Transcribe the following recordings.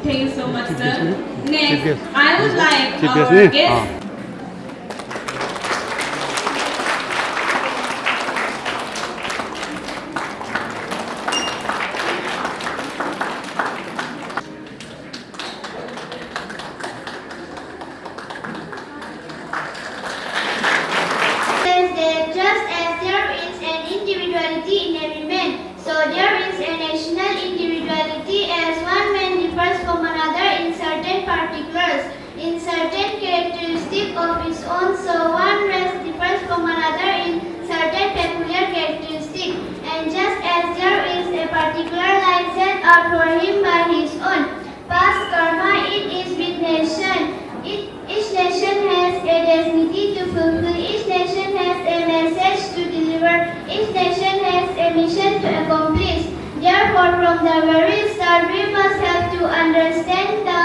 Thank you so much, sir. GPS. Next, I would like GPS our ni? guest. Says that just as there is an individuality in every man, so there is a national individuality as one man differs from another in certain particulars, in certain characteristics of its own, so one race differs from another in certain peculiar characteristics. And just as there is a particular line set out for him by his own past karma, it is with nation. Each nation has a destiny to fulfill, each nation has a message to deliver, each nation has a mission to accomplish. Therefore, from the very start, we must have to understand the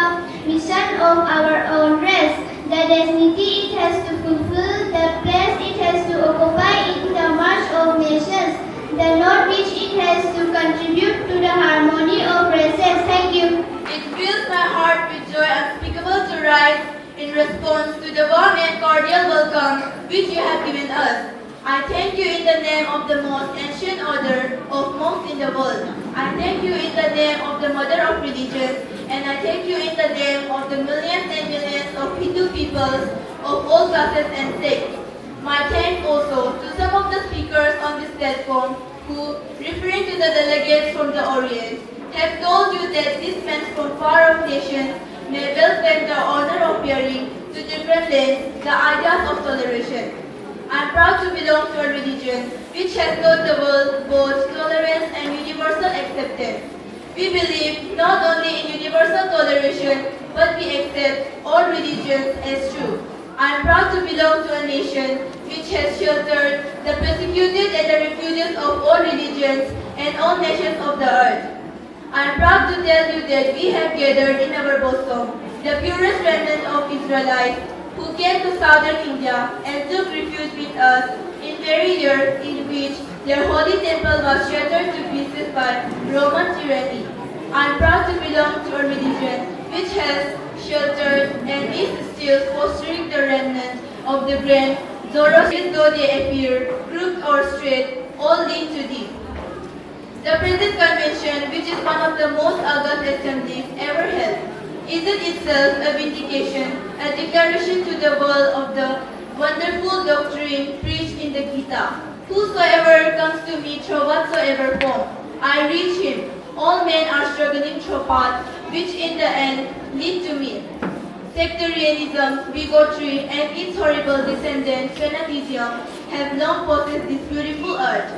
mission of our own race, the destiny it has to fulfill, the place it has to occupy in the march of nations, the note which it has to contribute to the harmony of races. Thank you. It fills my heart with joy unspeakable to rise in response to the warm and cordial welcome which you have given us. I thank you in the name of the most ancient order of monks in the world. I thank you in the name of the mother of religions, and I thank you in the name of the millions and millions of Hindu peoples of all classes and sects. My thanks also to some of the speakers on this platform who, referring to the delegates from the Orient, have told you that these men from far-off nations may well claim the honor of bearing to different lands the ideas of toleration. I am proud to belong to a religion which has taught the world both tolerance and universal acceptance. We believe not only in universal toleration, but we accept all religions as true. I am proud to belong to a nation which has sheltered the persecuted and the refugees of all religions and all nations of the earth. I am proud to tell you that we have gathered in our bosom the purest remnant of Israelites who came to southern India and took refuge with us in very year in which their holy temple was shattered to pieces by Roman tyranny. I am proud to belong to a religion which has sheltered and is still fostering the remnant of the grand Zoroastrian, though they appear crooked or straight, all lead to thee. The present convention, which is one of the most august assemblies ever held, is in itself a vindication, a declaration to the world of the wonderful doctrine preached in the Gita. Whosoever comes to me through whatsoever form, I reach him. All men are struggling through paths which in the end lead to me. Sectarianism, bigotry, and its horrible descendant, fanaticism, have long possessed this beautiful earth.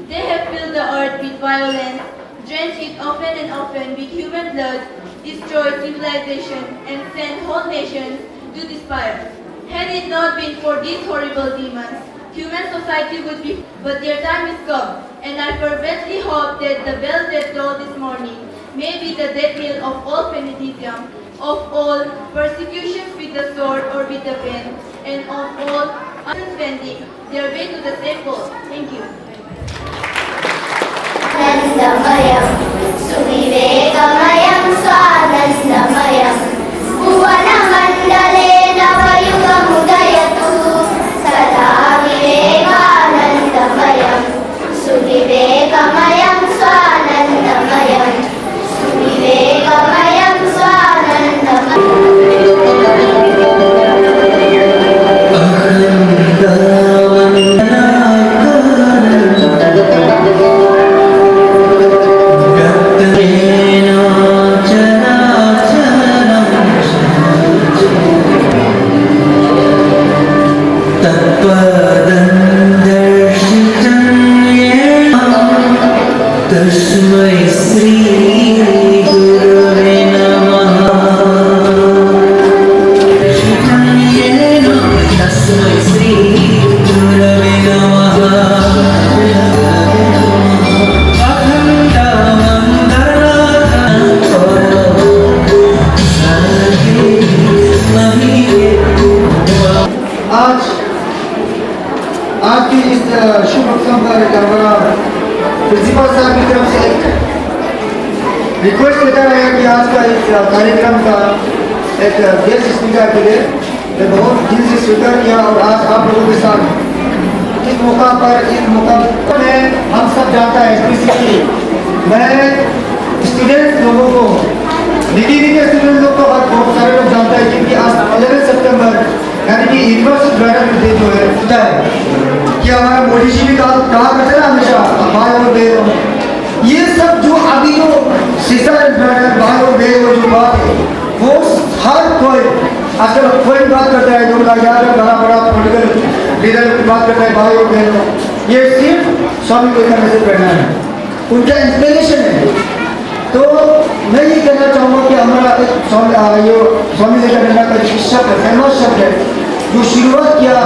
They have filled the earth with violence, drenched it often and often with human blood, destroyed civilization, and sent whole nations to despair. Had it not been for these horrible demons, human society would be, but their time is come, and I fervently hope that the bell that tolled this morning may be the death knell of all fanaticism, of all persecutions with the sword or with the pen, and of all unspending their way to the same goal. Thank you. Nandamaya, Suvivekamaya, Swanandamaya, Bhuvana Mandalena Vayugamudayatu, Sada Vivekanandamaya, Suvivekamaya, Swanandamaya, Suvivekamaya, Gattena request देता रहेगा कि आज का इस कार्यक्रम का एक guest speaker के लिए मैं बहुत दिल से स्वीकार किया और आज आप लोगों के साथ इस मौका पर हम सब जानता है स्पेशली मैं स्टूडेंट लोगों को निकी स्टूडेंट लोग को बहुत सारे लोग जानते हैं क्योंकि आज 11 सितंबर यानी कि यूनिवर्सल ब्राइडल डे जो है होता है कि हमारा मोदी जी भी कहा करते हैं हमेशा भाई और बहन ये सब जो अभी जो सिस्टर ब्रदर भाई और बहन जो बात है वो हर कोई आजकल कोई बात करता है जो याद बड़ा पॉलिटिकल लीडर की बात करता है भाई और बहन ये सिर्फ स्वामी विवेकानंद से प्रेरणा है उनका इंस्पिरेशन है। तो मैं ये कहना चाहूँगा कि हमारा स्वामी विवेकानंद का एक शब्द है फेमस शब्द है जो शुरुआत किया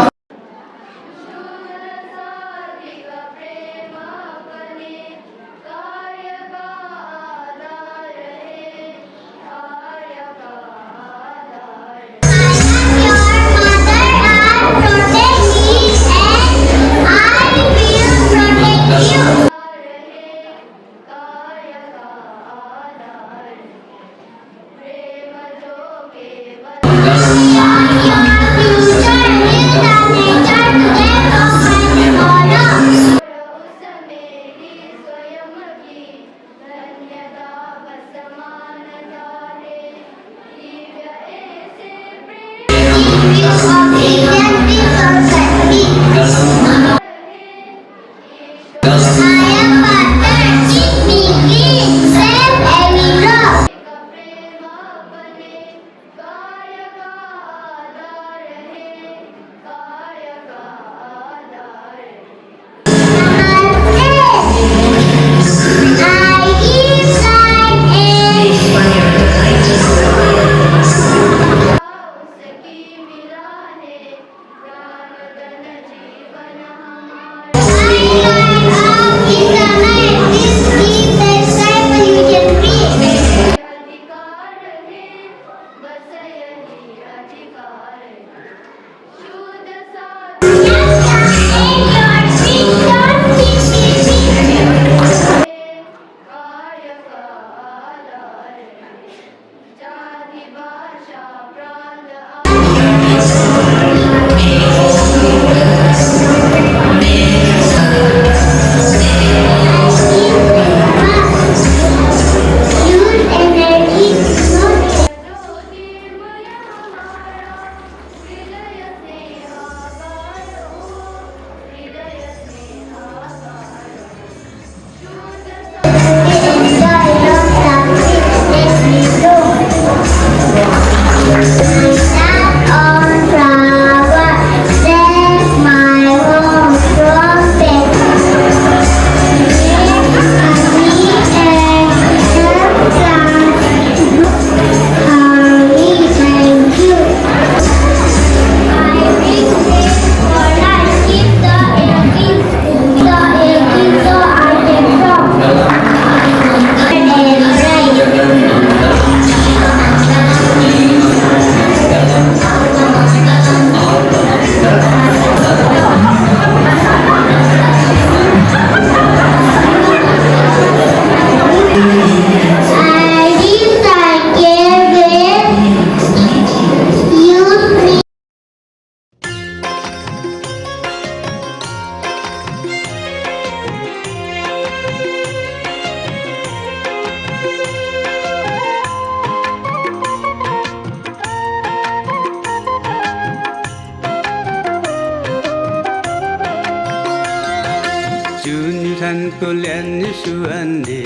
Kulen suande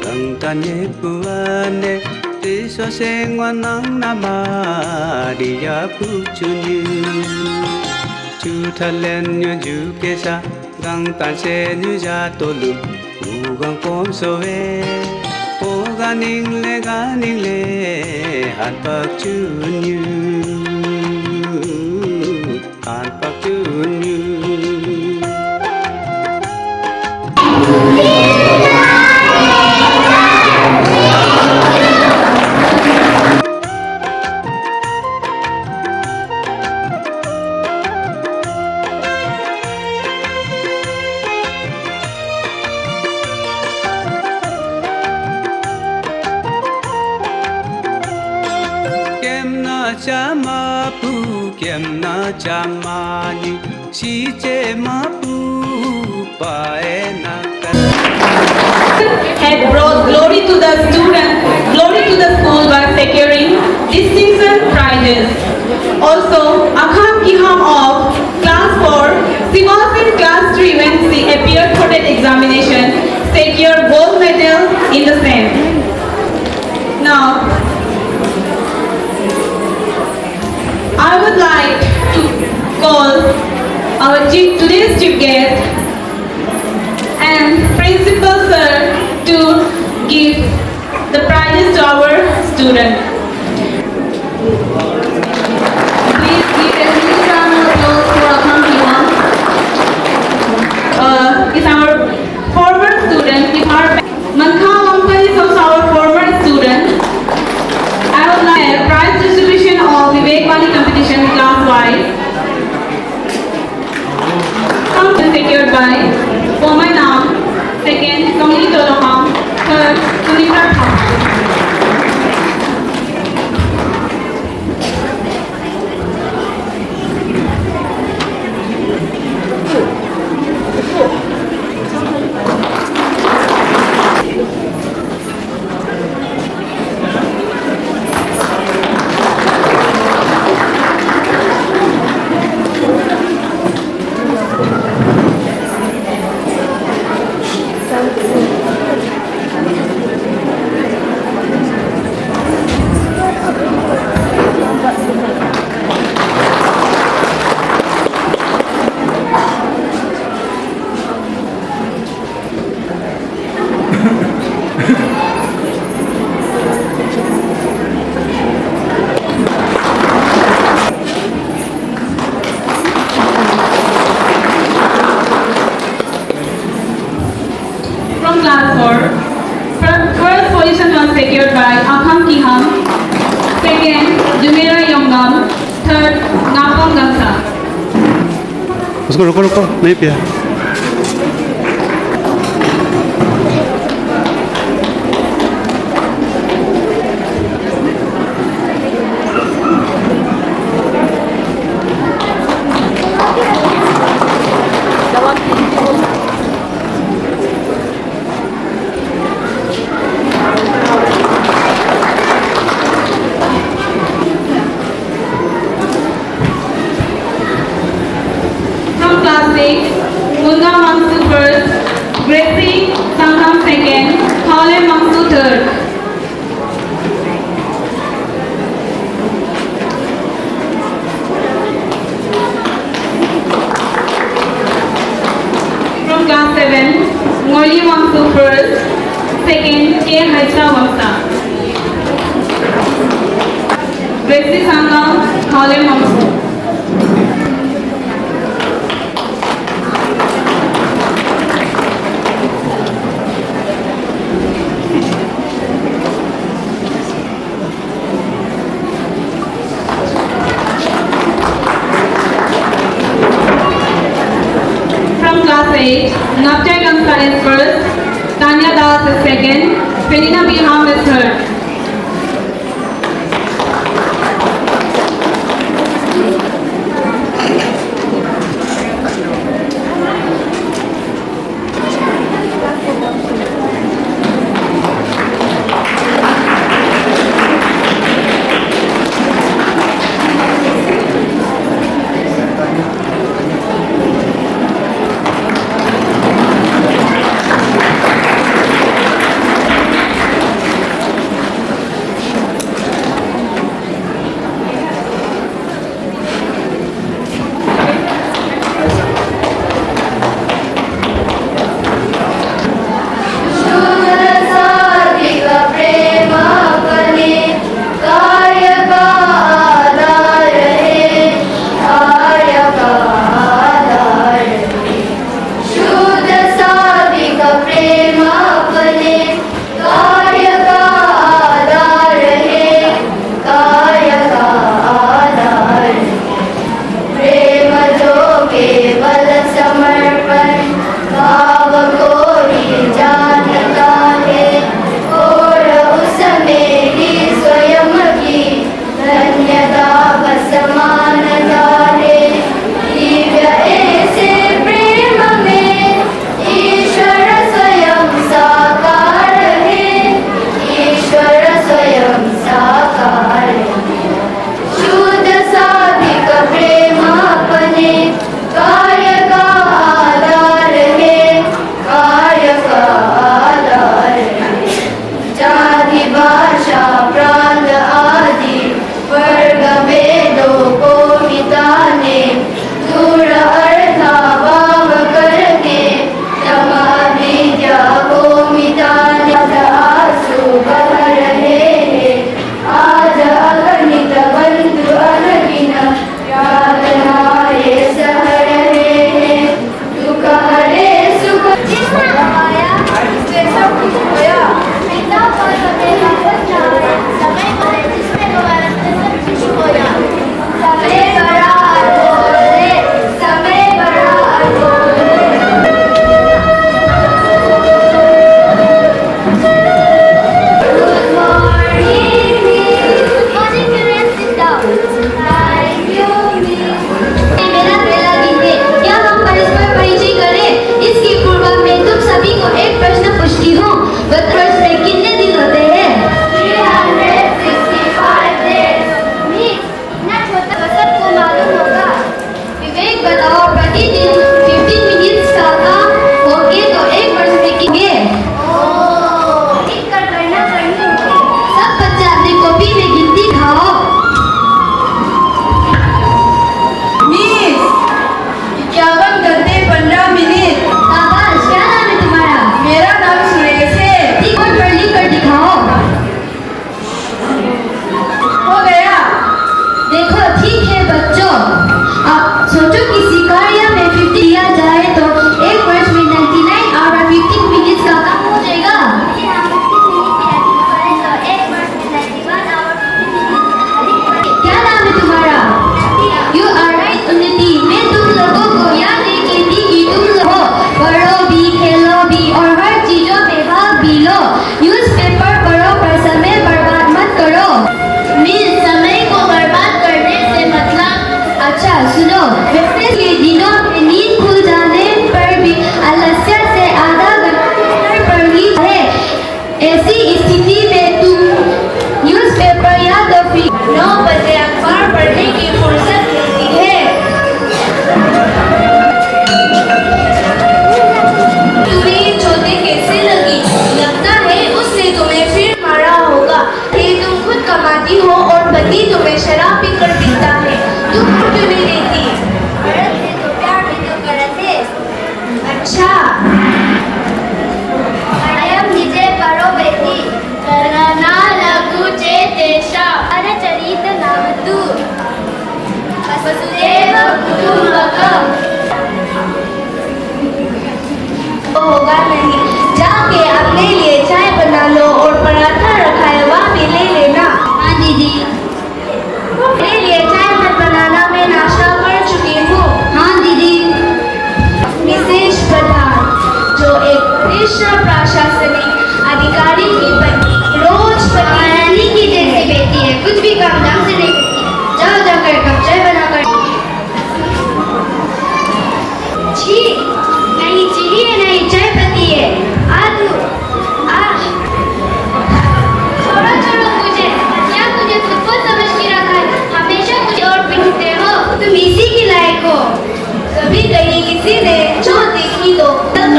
gang tanye puane tiso sengwanang nama dia puchunyu chutalen nyu jukesa gang tan se nyu ja tolu ugang pom soe ganing le han pak chunyu han pak chunyu jamani shiche mapu paena had brought glory to the student, glory to the school by securing distinction prizes. Also, Akham Kiham of class 4, she was in class 3 when she appeared for that examination, secured gold medal in the same. Now, I would like to call our today's chief guest and principal sir to give the prizes to our student. Please give a huge round of applause for Akham Kiham. Is our former student. Mankha Wangkar is also our former student. I would like a prize distribution of Vivek Bani competition class-wise. Secured by Pomai Nam, second Kamini Toloham, third Sunitra Tham. From class 4, first position was secured by Akham Kiham, second Jumeira Yongam, third Napam Gamsa. उसको रुको रुको नहीं पिया From class 6, Munga Mangsu first, Gracie Sangham second, Haule Mangsu third. From class 7, Ngoli Mangsu first, second K. Haisha Wangsa. Gracie Sangham, Haule Mangsu. From class 8, Navjay Gamsa is first, Tanya Das is second, Felina Biham is third. प्रशासनिक अधिकारी की पत्नी रोज रानी की जैसी बेटी है, कुछ भी काम ढंग से नहीं करती। जाओ जाकर कप चाय बनाकर। छी, नहीं चीनी है नहीं चाय पत्ती है। आदू छोड़ो छोड़ो मुझे, क्या तुझे सुपर समझ के रखा है? हमेशा मुझे और पीटते हो, तुम इसी की लायक हो। कभी कहीं किसी ने चोट देखी तो कर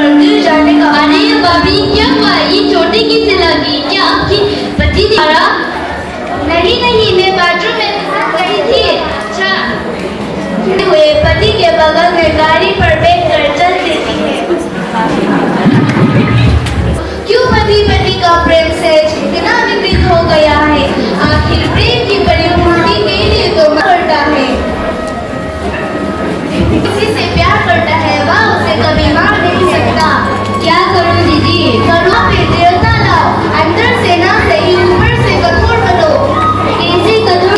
जाने का। अरे भाभी क्या हुआ? ये चोटी किसे लगी? क्या आपकी पति ने मारा? नहीं नहीं, मैं बाथरूम में गई थी। अच्छा, हुए पति के बगल में गाड़ी पर बैठकर चल देती है। क्यों पति पत्नी का प्रेम से इतना विपरीत हो गया है? आखिर प्रेम की परिपूर्ति के लिए तो करता है। किसी से प्यार करता है वह उसे कभी मार नहीं सकता। क्या करूं दीदी? करो फिर देवता लाओ, अंदर से ना सही ऊपर से कठोर बनो। कैसे कठोर?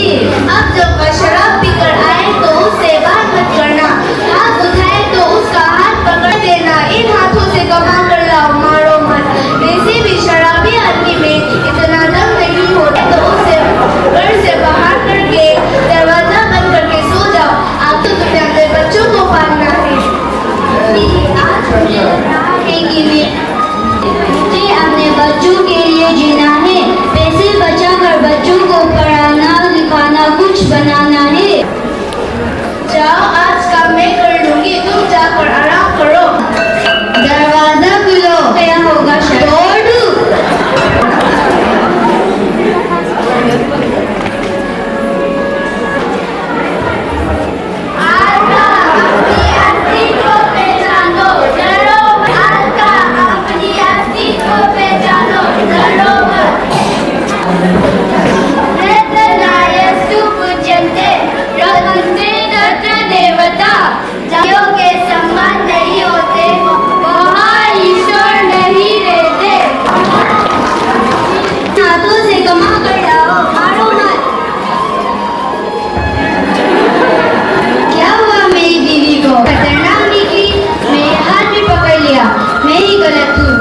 अब जब वह शराब पीकर आए तो उससे बात मत करना, हाथ उठाए तो उसका हाथ पकड़ देना। इन हाथों से कमा कर लाओ, मारो मत। वैसे भी शराबी आदमी में इतना दम नहीं होता तो उसे घर से बाहर करके दरवाजा बंद करके सो जाओ। आप तो तुम्हें अपने बच्चों को पालना है। आज मुझे लग रहा है कि मुझे अपने बच्चों के लिए जीना है, पैसे बचाकर बच्चों को पढ़ाना लिखाना कुछ बनाना है। जाओ आज का मैं कर लूंगी, तुम जाकर आराम करो। दरवाजा खुलो, क्या होगा? तोड़ू। के सम्मान नहीं होते, वहाँ ईश्वर नहीं रहते। हाथों से कमा कर लाओ, मारो मत। क्या हुआ मेरी बीवी को? खतरनाक निकली, मेरे हाथ भी पकड़ लिया। मैं ही गलत हूँ,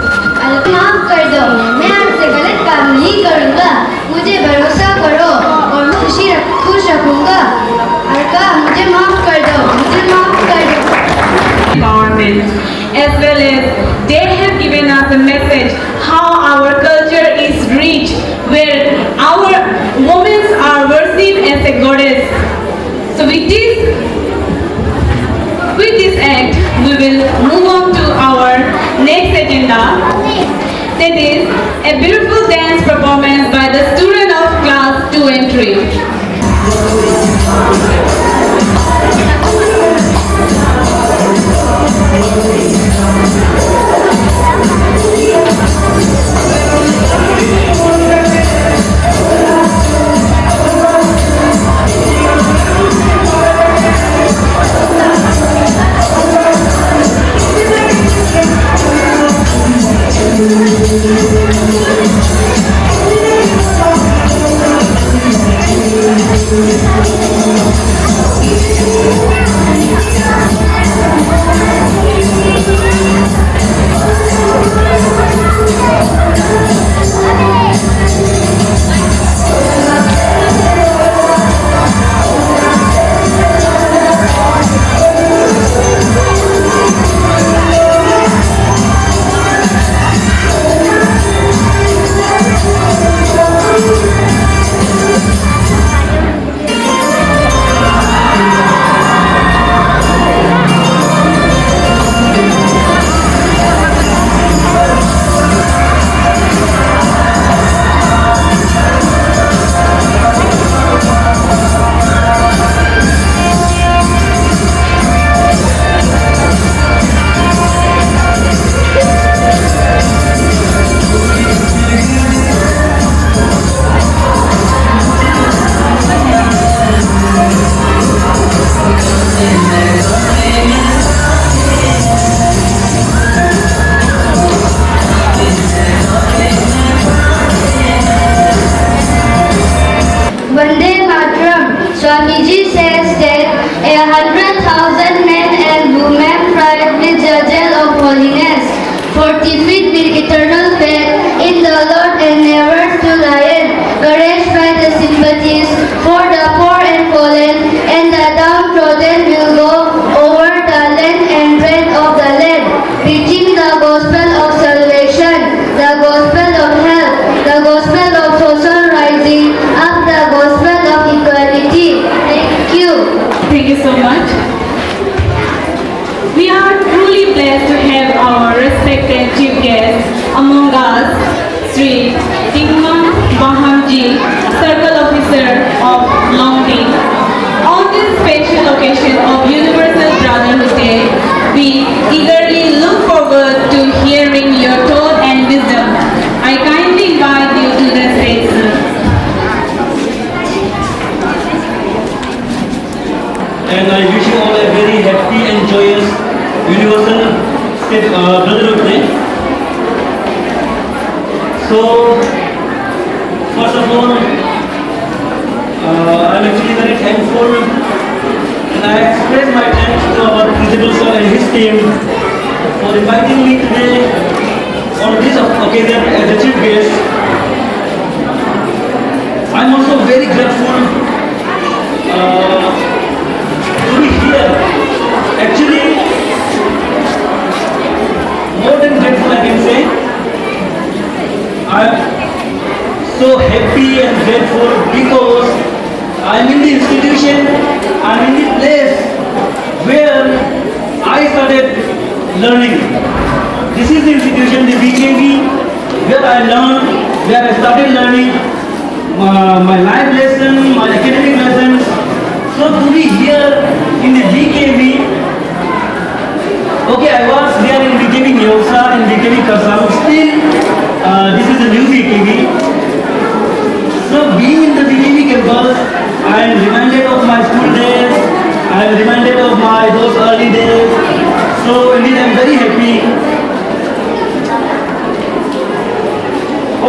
माफ कर दो। मैं आपसे गलत काम नहीं करूँगा, मुझे भरोसा करो और खुश रखूँगा। अर्का मुझे माफ कर दो, मुझे माफ कर दो। Government as well as they have given us a message how our culture is rich, where our women are worshipped as a goddess. So with this act we will move on to our next agenda, that is a beautiful dance performance by the student of class 2 and 3. guests, among us, Sri Tingman Bahamji, Circle Officer of Longding. On this special occasion of Universal Brotherhood Day, we eagerly look forward to hearing your thought and wisdom. I kindly invite you to the stage, sir. And I wish you all a very happy and joyous Universal Brotherhood Day. So, first of all, I'm actually very thankful, and I express my thanks to our principal sir and his team for inviting me today on this occasion as a chief guest. I'm also very grateful to be here. Actually, more than grateful I can say. I'm so happy and grateful because I'm in the institution, I'm in the place where I started learning. This is the institution, the BKV, where I learned, where I started learning my life lesson, my academic lessons. So to be here in the BKV, okay, I was there in BKV Nyausa, in BKV Karsam, still this is a new BKV. So being in the BKV campus, I am reminded of my school days, I am reminded of those early days. So indeed I am very happy.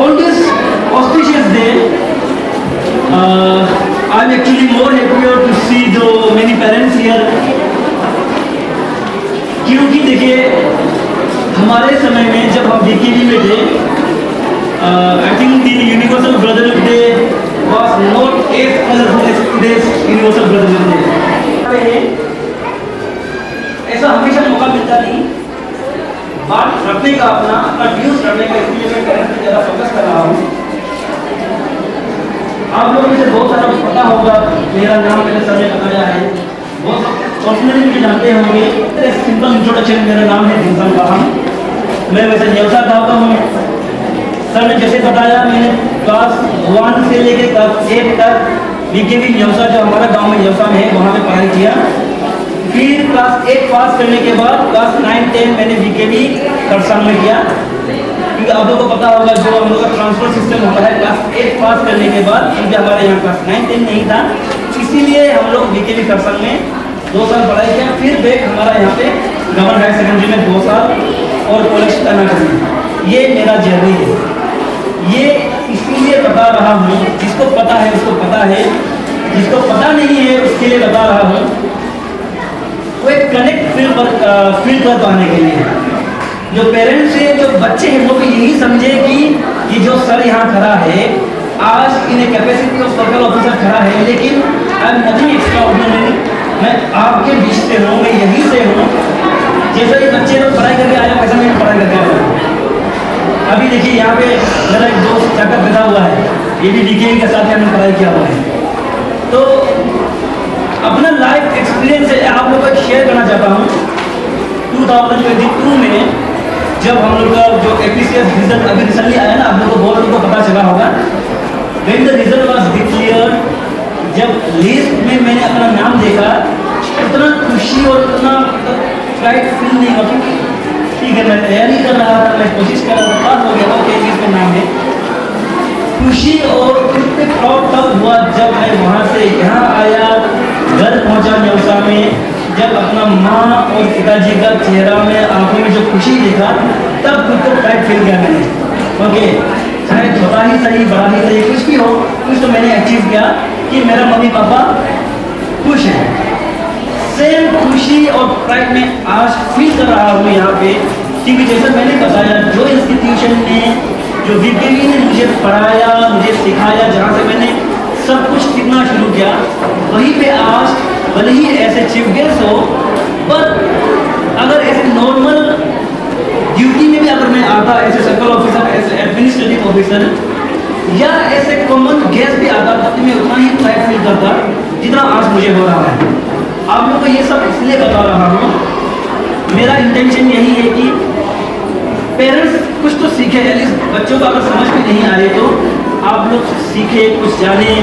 On this auspicious day, I am actually more happier to see the many parents here. क्योंकि देखिए हमारे समय में जब हम बीकेवी में थे, I think the Universal Brotherhood Day was not as colorful as today's Universal Brotherhood Day. ऐसा हमेशा मौका मिलता नहीं, बात रखने का अपना व्यूज रखने का, इसलिए मैं पेरेंट्स पे ज़्यादा फोकस कर रहा हूँ। आप लोगों में से बहुत सारा पता होगा, मेरा नाम मेरे सर ने बताया है, बहुत पर्सनली मुझे जानते होंगे। सिंपल इंट्रोडक्शन, मेरा नाम है टिंगसन बाहम, मैं वैसे न्यौसा का हूँ। सर ने जैसे बताया, मैंने क्लास 1 से लेकर क्लास 8 तक बीकेवी न्यौसा, जो हमारा गांव में न्यौसा में है, वहाँ पे पढ़ाई किया। फिर क्लास 8 पास करने के बाद क्लास 9, 10 मैंने बीकेवी करसान में किया। क्योंकि आप लोगों को पता होगा, जो हम लोग का ट्रांसफर सिस्टम होता है, क्लास 8 पास करने के बाद, क्योंकि हमारे यहाँ क्लास 9, 10 नहीं था, इसीलिए हम लोग बीकेवी करसान में 2 साल पढ़ाई किया। फिर बैक हमारा यहाँ पे गवर्नमेंट हायर सेकेंडरी में 2 साल और कॉलेज कर्नाटक में। ये मेरा जर्नी है, ये इसीलिए बता रहा हूँ, जिसको पता है उसको पता है, जिसको पता नहीं है उसके लिए बता रहा हूँ। वो एक कनेक्ट फील कर पाने के लिए जो पेरेंट्स है, जो बच्चे हैं, वो भी यही समझे कि ये जो सर यहाँ खड़ा है, आज in capacity of circle officer खड़ा है, लेकिन आई एम नथिंग एक्स्ट्राऑर्डिनरी। मैं आपके बीच से हूँ, मैं यहीं से हूँ। जैसे ही बच्चे लोग पढ़ाई करके आया, वैसा मैं पढ़ाई करके आया। अभी देखिए यहाँ पे मेरा एक दोस्त जाकर बैठा हुआ है, ये भी बीकेवी के साथ हमने पढ़ाई किया हुआ है। तो अपना लाइफ एक्सपीरियंस है, आप लोगों को शेयर करना चाहता हूँ। 2022 में जब हम लोग का जो एपीसीएस रिजल्ट अभी रिसेंटली आया ना, आप लोगों को बहुत लोगों को पता चला होगा। When the result was declared, जब लिस्ट में मैंने अपना नाम देखा, उतना खुशी और उतना प्राइड फील नहीं हुआ। ठीक है, मैं तैयारी कर रहा था, मैं कोशिश कर रहा था, पास हो गया, ओके लिस्ट में नाम है। खुशी और खुद पे प्राउड तब हुआ जब मैं वहाँ से यहाँ आया, घर पहुँचा न्यौसा में, जब अपना माँ और पिताजी का चेहरा में, आंखों में जो खुशी देखा, तब खुद को प्राइड फील किया मैंने। ओके, चाहे छोटा ही सही, बड़ा ही सही, कुछ भी हो, कुछ तो मैंने अचीव किया कि मेरा मम्मी पापा खुश हैं। सेम खुशी और प्राइड में आज फील कर रहा हूँ यहाँ पे, क्योंकि जैसा मैंने बताया, जो इंस्टीट्यूशन ने, जो बीकेवी ने मुझे पढ़ाया, मुझे सिखाया, जहाँ से मैंने सब कुछ सीखना शुरू किया, वहीं पे आज भले ही ऐसे चीफ गेस्ट हो, पर अगर ऐसे नॉर्मल ड्यूटी में भी अगर मैं आता, ऐसे सर्कल ऑफिसर, ऐसे एडमिनिस्ट्रेटिव ऑफिसर, या ऐसे कॉमन गेस्ट भी आता, तब मैं उतना ही प्राइड फील करता जितना आज मुझे हो रहा है। आप लोगों को ये सब इसलिए बता रहा हूँ, मेरा इंटेंशन यही है कि पेरेंट्स कुछ तो सीखे, एटलीस्ट बच्चों को अगर समझ में नहीं आ रही तो आप लोग सीखे, कुछ जाने,